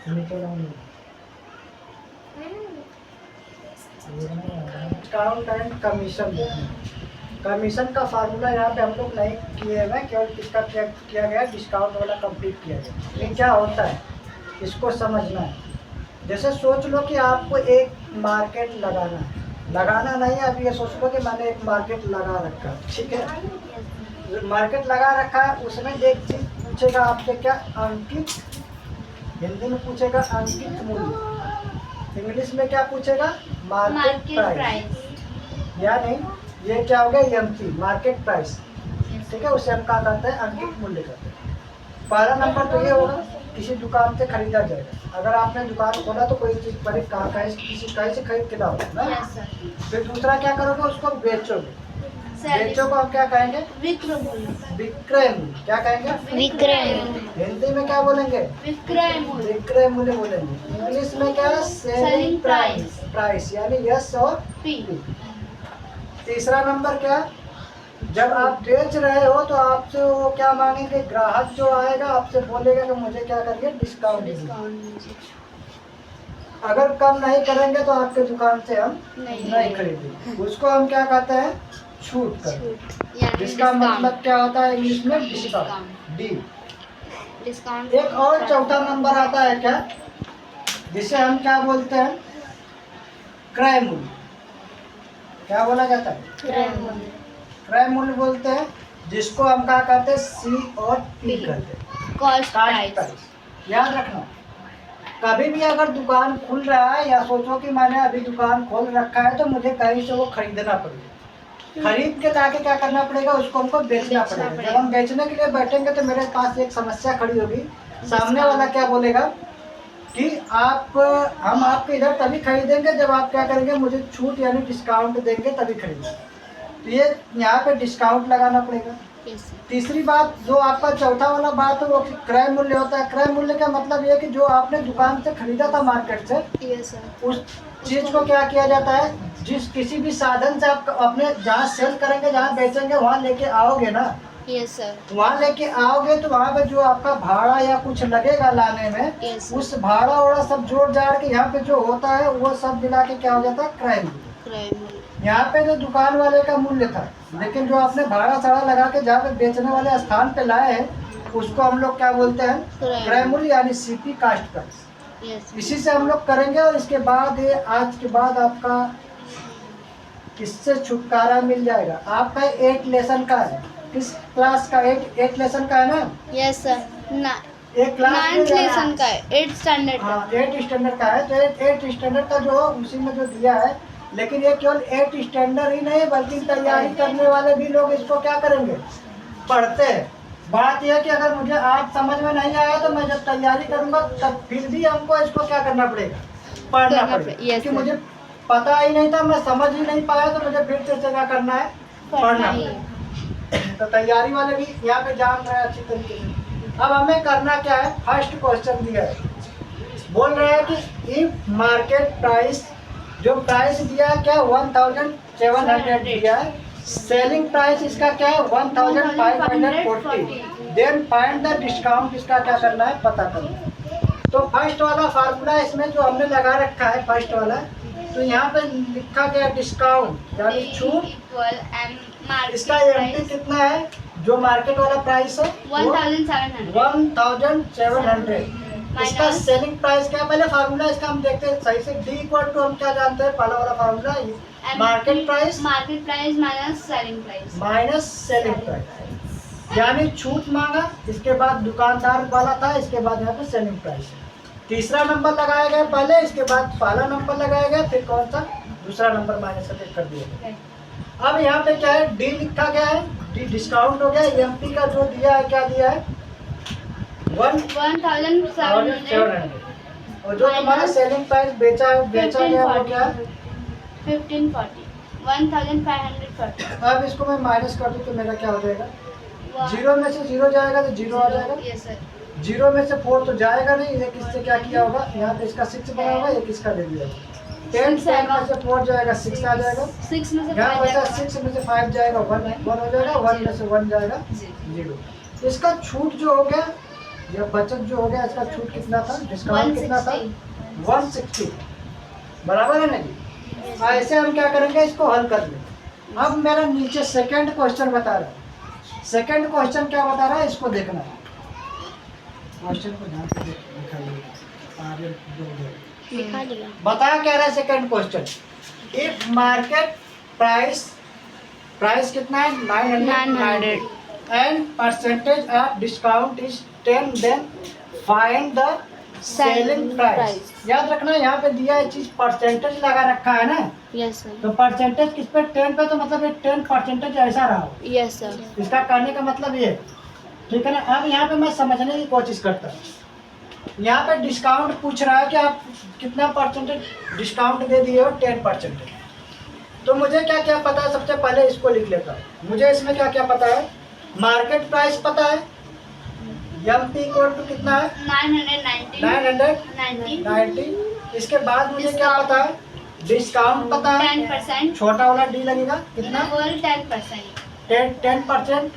नीचे लाऊंगी। Discount and commission देखना। Commission का फार्मूला यहाँ पे हम लोग नहीं किए हुए, केवल किसका किया गया, डिस्काउंट वाला कंप्लीट किया गया। ये क्या होता है इसको समझना है। जैसे सोच लो कि आपको एक मार्केट लगाना है, लगाना नहीं, अब ये सोच लो कि मैंने एक मार्केट लगा रखा है, ठीक है। मार्केट लगा रखा है, उसमें एक चीज पूछेगा आपसे, क्या, अंकित, हिंदी में पूछेगा अंकित मूल्य, इंग्लिश में क्या पूछेगा, मार्केट प्राइस। यानी ये क्या हो गया, एमपी, मार्केट प्राइस, ठीक है। उसे हम क्या कहते हैं, अंकित मूल्य कहते हैं। पहला नंबर तो ये होगा, किसी दुकान से खरीदा जाएगा। अगर आपने दुकान खोला तो कोई चीज़ पर किसी कहीं से खरीद के लाओगे ना। फिर दूसरा क्या करोगे, उसको बेचोगे। बेचो को हम क्या कहेंगे, विक्रय मूल्य। विक्रय मूल्य क्या कहेंगे, विक्रय मूल्य। हिंदी में क्या बोलेंगे, विक्रय मूल्य। विक्रय मूल्य बोलेंगे। इंग्लिश में क्या, सेलिंग प्राइस। प्राइस यानी यस और पी। तीसरा नंबर क्या, जब आप बेच रहे हो तो आपसे वो क्या मांगेंगे, ग्राहक जो आएगा आपसे बोलेगा कि मुझे क्या करिए, डिस्काउंट। अगर कम नहीं करेंगे तो आपके दुकान से हम नहीं खरीदेंगे। उसको हम क्या कहते हैं, छूट कर। जिसका मतलब क्या होता है इंग्लिश में, डिस्काउंट, डी। डिस्काउंट। एक और चौथा नंबर आता है क्या, जिसे हम क्या बोलते हैं, क्रय मूल्य। क्या बोला जाता है, क्रय मूल्य। क्रय मूल्य बोलते हैं, जिसको हम क्या कहते हैं, सी और पी कहते हैं, कॉस्ट प्राइस। याद रखना। कभी भी अगर दुकान खुल रहा है, या सोचो कि मैंने अभी दुकान खोल रखा है, तो मुझे कहीं से वो खरीदना पड़ेगा। खरीद के लाके क्या करना पड़ेगा, उसको हमको बेचना पड़ेगा। जब हम बेचने के लिए बैठेंगे तो मेरे पास एक समस्या खड़ी होगी। सामने वाला क्या बोलेगा कि हम आपके इधर तभी खरीदेंगे जब आप क्या करेंगे, मुझे छूट यानी डिस्काउंट देंगे तभी खरीदेंगे। तो ये यहाँ पे डिस्काउंट लगाना पड़ेगा। तीसरी बात, जो आपका चौथा वाला बात है, वो क्रय मूल्य होता है। क्रय मूल्य का मतलब ये कि जो आपने दुकान से खरीदा था मार्केट से, उस चीज को क्या किया जाता है, जिस किसी भी साधन से आप अपने जहाँ सेल करेंगे, जहाँ बेचेंगे, वहाँ लेके आओगे ना। Yes sir. वहाँ लेके आओगे तो वहाँ पे जो आपका भाड़ा या कुछ लगेगा लाने में, उस भाड़ा वाड़ा सब जोड़ जाड़ के यहाँ पे जो होता है वो सब मिला के क्या हो जाता है, क्रय मूल्य। यहाँ पे जो दुकान वाले का मूल्य था, लेकिन जो आपने भाड़ा साड़ा लगा के जहाँ पे बेचने वाले स्थान पे लाए हैं, उसको हम लोग क्या बोलते हैं, क्रय मूल्य यानी सीपी, कास्ट प्राइस। इसी से हम लोग करेंगे। और इसके बाद ये आज के बाद आपका इससे छुटकारा मिल जाएगा। आपका 8 लेसन का है, किस क्लास का, 8 लेसन का है ना। Yes sir. एक क्लास 9th लेसन का है, 8th स्टैंडर्ड का। हाँ, 8 स्टैंडर्ड का है। तो 8 स्टैंडर्ड का जो उसी में जो दिया है, लेकिन ये केवल 8 स्टैंडर्ड ही नहीं, बल्कि तैयारी करने वाले भी लोग इसको क्या करेंगे, पढ़ते हैं। बात यह है कि अगर मुझे आज समझ में नहीं आया तो मैं जब तैयारी करूंगा तब फिर भी हमको इसको क्या करना पड़ेगा, पढ़ना पड़ेगा। क्योंकि मुझे पता ही नहीं था, मैं समझ ही नहीं पाया, तो मुझे फिर से क्या करना है, पढ़ना पड़ेगा। तो तैयारी वाले भी यहाँ पे जान रहे हैं अच्छी तरीके से। अब हमें करना क्या है, फर्स्ट क्वेश्चन दिया है, बोल रहे हैं कि इफ मार्केट प्राइस, जो प्राइस दिया है क्या, 1700 दिया है। सेलिंग प्राइस इसका क्या है, 1540। देन फाइंड द डिस्काउंट, इसका क्या करना है, पता करना है। तो फर्स्ट वाला फार्मूला इसमें जो हमने लगा रखा है, फर्स्ट वाला, तो यहाँ पे लिखा गया डिस्काउंट यानी छूट। इसका एमपी कितना है, जो मार्केट वाला प्राइस है 1700। इसका सेलिंग प्राइस क्या है, पहले फार्मूला इसका हम देखते हैं सही से। डी इक्वल टू हम क्या जानते हैं, पहला वाला formula, market price minus selling price, यानी छूट मांगा, इसके बाद दुकानदार वाला था, इसके बाद यहाँ पे सेलिंग प्राइस। तीसरा नंबर लगाया गया पहले, इसके बाद पहला नंबर लगाया गया, फिर कौन सा, दूसरा नंबर माइनस करके कर दिया गया। अब यहाँ पे क्या है, डी लिखा गया है, डी डिस्काउंट हो गया। एमपी का जो दिया है, क्या दिया है, 1700। और जो तुम्हारा सेलिंग प्राइस बेचा गया वो क्या है, 1540। अब इसको मैं माइनस कर दूं तो मेरा क्या हो जाएगा, 0 में से 0 जाएगा तो 0 आ जाएगा। 0 में से 4 तो जाएगा नहीं, एक इससे क्या किया होगा, यहाँ पे इसका 6 बना होगा, एक इसका दे दिया। 10 में से 4 जाएगा, 6 आ जाएगा। 6 में से यहाँ बचा 6 में से 5 जाएगा, 1 हो जाएगा, 1 में से 1 जाएगा 0। इसका छूट जो हो गया ये बचत जो हो गया इसका छूट कितना था, डिस्काउंट कितना था, 160। बराबर है ना जी। ऐसे हम क्या करेंगे, इसको हल कर लें। अब मेरा नीचे सेकंड क्वेश्चन बता रहा है। सेकंड क्वेश्चन क्या बता रहा है, इसको देखना है। क्वेश्चन को ध्यान से दिखाइए। आगे दिखा दिया। बता क्या रहा है second question, if market price कितना है, 900 and percentage of discount is 10, then find the selling price. याद रखना यहाँ पे दिया है चीज परसेंटेज लगा रखा है ना, यस सर। तो परसेंटेज किस पे, 10 पे, तो मतलब ये 10% ऐसा रहा हो। Yes sir. इसका कहने का मतलब ये, ठीक है ना। अब यहाँ पे मैं समझने की कोशिश करता हूँ। यहाँ पे डिस्काउंट पूछ रहा है कि आप कितना परसेंटेज डिस्काउंट दे दिए हो, 10%। तो मुझे क्या क्या पता है, सबसे पहले इसको लिख लेता हूँ। मुझे इसमें क्या क्या पता है, मार्केट प्राइस पता है, एमपी इक्वल टू कितना है, 990। इसके बाद मुझे क्या पता है, डिस्काउंट पता है, 10%। छोटा वाला डी लगेगा कितना, 10%।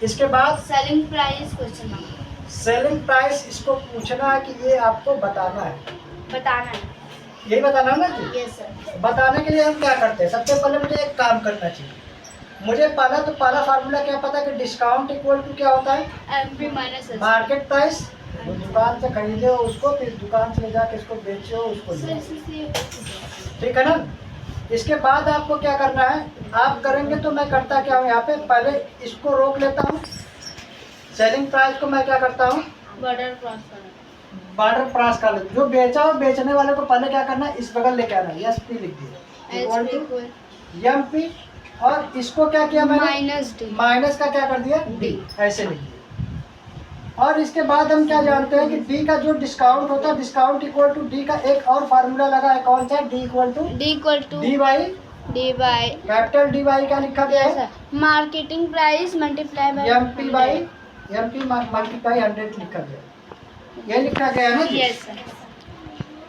इसके बाद सेलिंग प्राइस क्वेश्चन मांगा, सेलिंग प्राइस इसको पूछना है कि ये आपको बताना है, बताना है। यही बताना है ना जी। Yes sir. बताने के लिए हम क्या करते हैं, सबसे पहले मुझे एक काम करना चाहिए। मुझे पहला फार्मूला क्या पता है कि डिस्काउंट इक्वल टू क्या होता है, एमपी माइनस मार्केट प्राइस। जो दुकान से खरीदे हो उसको, फिर दुकान से ले जाके इसको बेचे हो उसको ले जाओ। ठीक है ना। इसके बाद आपको क्या करना है, आप करेंगे तो मैं करता क्या हूँ, यहाँ पे पहले इसको रोक लेता हूँ। सेलिंग प्राइस को मैं क्या करता हूँ, बॉर्डर क्रॉस करना, बॉर्डर क्रॉस कर लेता हूँ। जो बेचा हो बेचने वाले को पहले क्या करना है, इस बगल लेके आना है, एस पी लिख दिया इक्वल टू एम पी, और इसको क्या किया मैंने, माइनस डी, माइनस का क्या कर दिया, डी, ऐसे लिख दिया। और इसके बाद हम क्या जानते हैं कि डी का जो डिस्काउंट होता है, डिस्काउंट इक्वल टू डी का एक और फार्मूला लगा है, कौन सा, D equal to D by capital D by क्या लिखा गया है, marketing price multiply by M P by M P multiply 100 लिखा गया, ये लिखा गया है ना जी। Yes sir.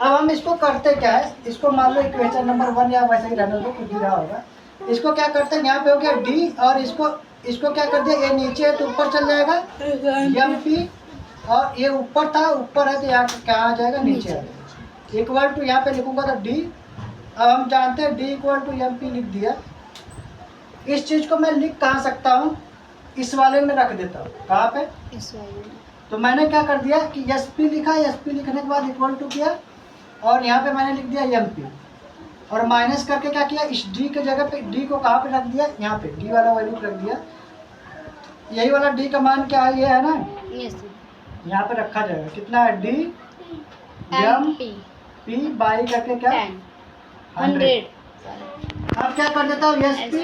अब हम इसको करते क्या है, इसको मान लो इक्वेशन नंबर 1 या वैसे ही रहने दो, कुछ भी रहा होगा। इसको क्या करते हैं, यहाँ पे हो गया डी, और इसको क्या कर दिया, ये नीचे है तो ऊपर चल जाएगा एम पी, और ये ऊपर था, ऊपर है तो यहाँ क्या आ जाएगा, नीचे आ जाएगा। इक्वल टू यहाँ पे लिखूंगा तो डी। अब हम जानते हैं D equal to M P लिख दिया। इस चीज़ को मैं लिख कहाँ सकता हूँ, इस वाले में रख देता हूँ, कहाँ पे, इस वाले में। तो मैंने क्या कर दिया कि एस पी लिखा, एस पी लिखने के बाद इक्वल टू किया, और यहाँ पे मैंने लिख दिया एम पी, और माइनस करके क्या किया, इस डी के जगह पे डी को कहाँ पे रख दिया, यहाँ पे डी वाला वैल्यू रख दिया। यही वाला डी का मान क्या है, ये है ना, यस सर। यहाँ पे रखा जाएगा, कितना है, D M P P by करके क्या 100। अब क्या कर देता हूँ, S P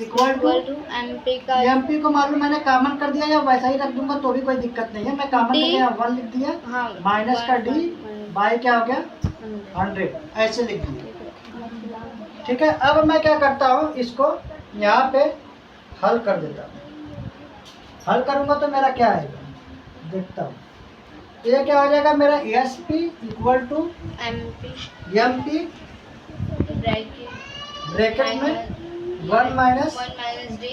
equal to MP का एम पी को मालूम मैंने कॉमन कर दिया, या वैसा ही रख दूंगा तो भी कोई दिक्कत नहीं है। मैं कॉमन कर दिया, 1 लिख दिया, हाँ, माइनस का डी बाई क्या हो गया 100, ऐसे लिख दिया। ठीक है। अब मैं क्या करता हूँ, इसको यहाँ पे हल कर देता हूँ। हल करूँगा तो मेरा क्या आएगा, देखता हूँ। ये क्या हो जाएगा मेरा, S P equal to M P bracket में 1 माइनस डी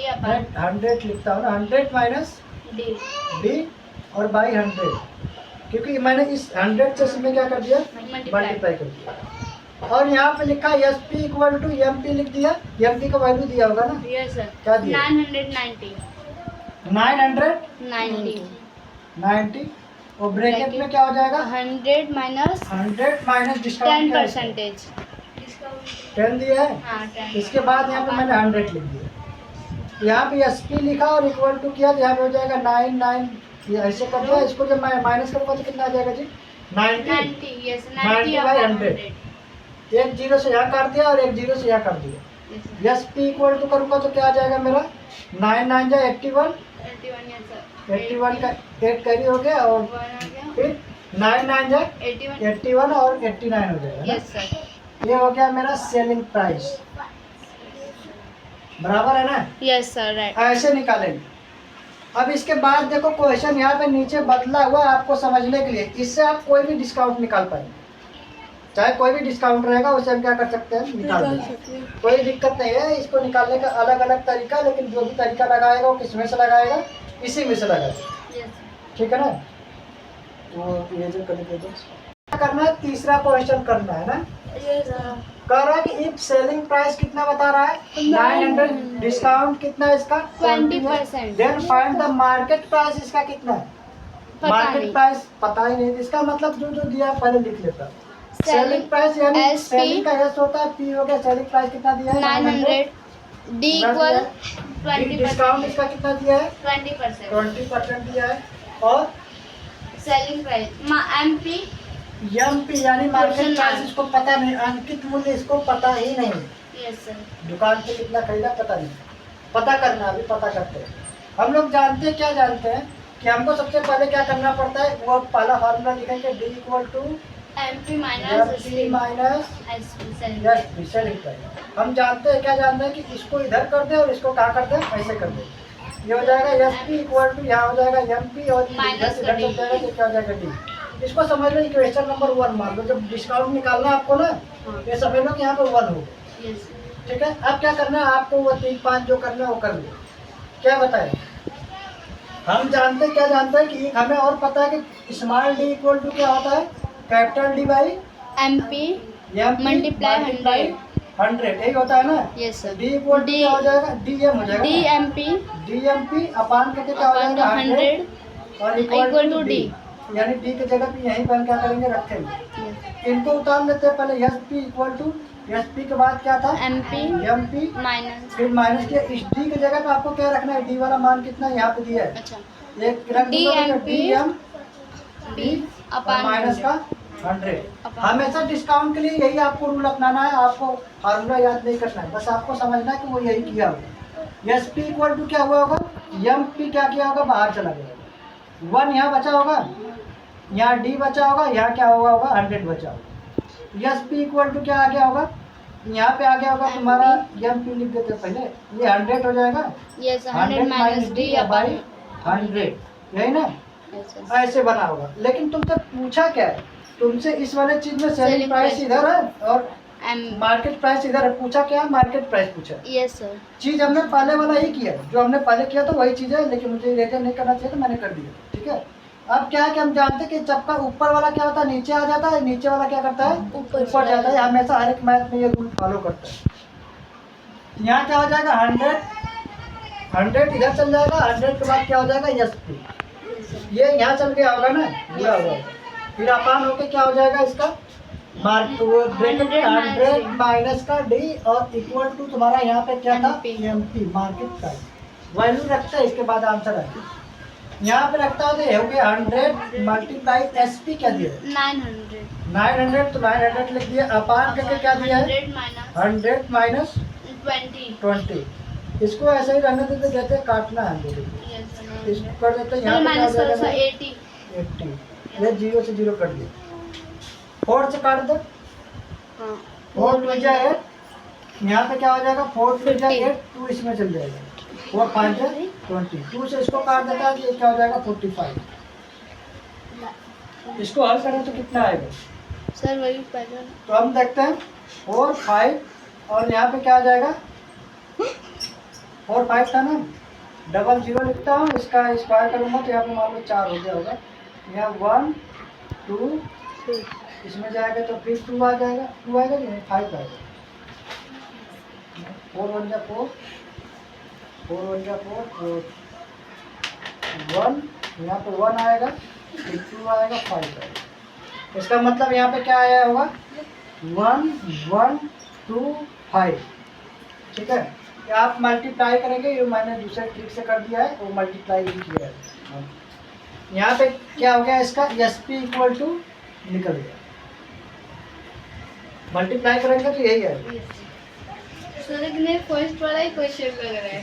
100 लिखता हूँ ना, 100 माइनस डी डी और बाई 100, क्योंकि मैंने इस 100 से इसमें क्या कर दिया, मल्टीप्लाई कर दिया। और यहाँ पे लिखा S P equal to M P लिख दिया, एम पी का वैल्यू दिया होगा ना, यस सर। क्या दिया, 990 और ब्रैकेट में क्या हो जाएगा, 100 माइनस डिस्काउंट 10%। 10 दिया है। हाँ, 10। इसके बाद यहाँ पे मैंने 100 लिख दिया, यहाँ पे एस पी लिखा और इक्वल टू किया, तो यहाँ पे हो जाएगा 9 ये ऐसे कर दिया। इसको जब मैं माइनस करूँगा तो कितना आ जाएगा जी, 90 यस 90 बाई 100। एक जीरो से यहाँ काट दिया और एक जीरो से यहाँ काट दिया। एस पी इक्वल टू करूँगा तो क्या आ जाएगा मेरा, 9 9 जा 81, 81 का 8 कैरी हो गया, और फिर 9 9 जा 81 और 89 हो जाएगा। Yes sir. ये हो गया मेरा सेलिंग प्राइस, बराबर है ना। Yes sir, right. ऐसे निकालेंगे। अब इसके बाद देखो क्वेश्चन यहाँ पे नीचे बदला हुआ आपको समझने के लिए, इससे आप कोई भी डिस्काउंट निकाल पाएंगे, चाहे कोई भी डिस्काउंट रहेगा उसे हम क्या कर सकते हैं, निकाल देंगे, कोई दिक्कत नहीं है। इसको निकालने का अलग अलग तरीका, लेकिन जो भी तरीका लगाएगा वो किस में से लगाएगा, इसी में से लगाएगा। ठीक है ना। तो ये जो कर दे दो। क्या करना है, तीसरा क्वेश्चन करना है ना। Yes, sir. कह रहा है कि इफ सेलिंग प्राइस कितना बता रहा है 900, डिस्काउंट कितना है इसका 20%। Then find the market price, इसका कितना है पता मार्केट नहीं। प्राइस पता ही नहीं। इसका मतलब जो जो दिया है पहले लिख लेता। सेलिंग प्राइस यानी SP सेलिंग का एस होता है, पी हो गया। सेलिंग प्राइस कितना दिया है 900. D equal discount 20%. इसका कितना दिया है 20%. 20% दिया है। और Selling price. MP. एमपी यानी मार्केट Portion प्राइस mark. इसको पता नहीं, अंकित मूल्य इसको पता ही नहीं। Yes, sir. दुकान पे कितना खरीदा पता नहीं, पता करना अभी पता करते हैं। हम लोग जानते हैं, क्या जानते हैं कि हमको सबसे पहले क्या करना पड़ता है, वो पहला फार्मूला लिखेंगे D equal to MP minus MP minus SP. Selling price. Yes selling price. हम जानते हैं, क्या जानते हैं कि इसको इधर कर दे और इसको क्या कर दे, ऐसे कर दे। ये हो जाएगा एसपी इक्वल टू, यहाँ हो जाएगा एमपी और इधर माइनस से इधर चल जाएगा तो क्या हो जाएगा डी। इसको समझ लो इक्वेशन नंबर 1 मान लो। जब डिस्काउंट निकालना है आपको ना, ये समझ लो कि यहाँ पे 1 हो गया। Yes. ठीक है, अब क्या करना है आपको, वो 3 5 जो करना है वो कर लो। क्या बताएं, हम जानते हैं, क्या जानते हैं कि हमें और पता है कि स्मॉल डी इक्वल टू क्या होता है, capital D by MP. Multiply 100 यही होता है ना। Yes, sir. D equal to क्या हो जाएगा, डी एम हो जाएगा। DMP डीएमपी अपान करके क्या हो upon जाएगा 100 और equal to D. यानी डी की जगह पे यहीं पर क्या करेंगे, रखेंगे। Yes. इनको उतार लेते हैं पहले। S P equal to, S P के बाद क्या था MP एम पी, minus. फिर माइनस किया। इस डी की जगह पे आपको क्या रखना है, डी वाला मान कितना यहाँ पे दिया है, अच्छा. एक रख दो DMP D M D upon minus 100. का 100। Upon हमेशा डिस्काउंट के लिए यही आपको रूल अपनाना है, आपको फार्मूला याद नहीं करना है, बस आपको समझना है कि वो यही किया होगा। एस पी इक्वल टू क्या हुआ होगा, एम पी क्या किया होगा, बाहर चला गया। 1 यहाँ बचा होगा, यहाँ डी बचा होगा, यहाँ क्या हुआ होगा 100 बचा होगा। एस पी इक्वल टू क्या आ गया होगा, यहाँ पे आ गया होगा तुम्हारा एम पी लिख देते पहले, ये 100 हो जाएगा। Yes, 100 minus D by upon 100, यही ना, Yes, sir. ऐसे बना होगा। लेकिन तुमसे पूछा क्या है, तुमसे इस वाले चीज में सेलिंग Selling प्राइस price. इधर है और M. मार्केट प्राइस इधर है। पूछा क्या, मार्केट प्राइस पूछा। Yes, sir. चीज हमने पहले वाला ही किया, जो हमने पहले किया तो वही चीज है, लेकिन मुझे इरेजर नहीं करना चाहिए तो मैंने कर दिया। ठीक है, अब क्या है कि हम जानते हैं कि चक्का ऊपर वाला क्या होता है, नीचे आ जाता है, नीचे वाला क्या करता है, ऊपर ऊपर जाता है। हमेशा हर एक मैथ में ये रूल फॉलो करता है। यहाँ क्या हो जाएगा 100 इधर चल जाएगा, 100 के बाद क्या हो जाएगा एस पी, ये यहाँ चल गया होगा ना, पूरा होगा। फिर अपान होके क्या हो जाएगा इसका ब्रैकेट 100 माइनस का डी और इक्वल टू तुम्हारा यहाँ पे क्या था M P market price. Value रखता है, इसके बाद आंसर है यहाँ पे रखता है, तो हो गया 100 मल्टीप्लाई एस पी क्या दिया है 900. 900, तो 900 लिख दिया। अपान करके क्या दिया है 100 minus 100 माइनस 20. 20। इसको ऐसे ही रहने देते, कहते हैं काटना है हमको। Yes, sir. इसको कर देते हैं यहाँ पे क्या हो minus जाएगा also ना? 80. 80, ये 0 से 0 कट दिया। 4 से काट दो, हाँ. 4 टू जा 8, यहाँ पे क्या हो जाएगा 4 टू जा 8, 2 इसमें चल जाएगा, 4 5 जा 20, 2 से इसको काट देता है, तो ये क्या हो जाएगा 45। इसको हल करें तो कितना आएगा, सर वही पैटर्न. तो हम देखते हैं 4 5 और यहाँ पे क्या आ जाएगा 4 5 था ना, डबल 0 लिखता हूँ, इसका स्क्वायर करूँगा तो यहाँ पे मान लो 4 हो गया होगा। यहाँ 1 2 इसमें जाएगा तो फिर 2 आ जाएगा, 2 आएगा कि नहीं 5 आएगा। 4 1 जा 4, 4 1 जा 4, 4 1, यहाँ पे 1 आएगा, फिर 2 आएगा, 5 आएगा। इसका मतलब यहाँ पे क्या आया होगा 1 1 2 5। ठीक है, ये आप मल्टीप्लाई करेंगे, ये मैंने दूसरे ट्रिक से कर दिया है, वो मल्टीप्लाई भी किया है। यहाँ पे क्या हो गया इसका एस पी इक्वल टू निकल गया, मल्टीप्लाई करेंगे तो यही है। सर लेकिन फर्स्ट वाला ही क्वेश्चन लग रहा है।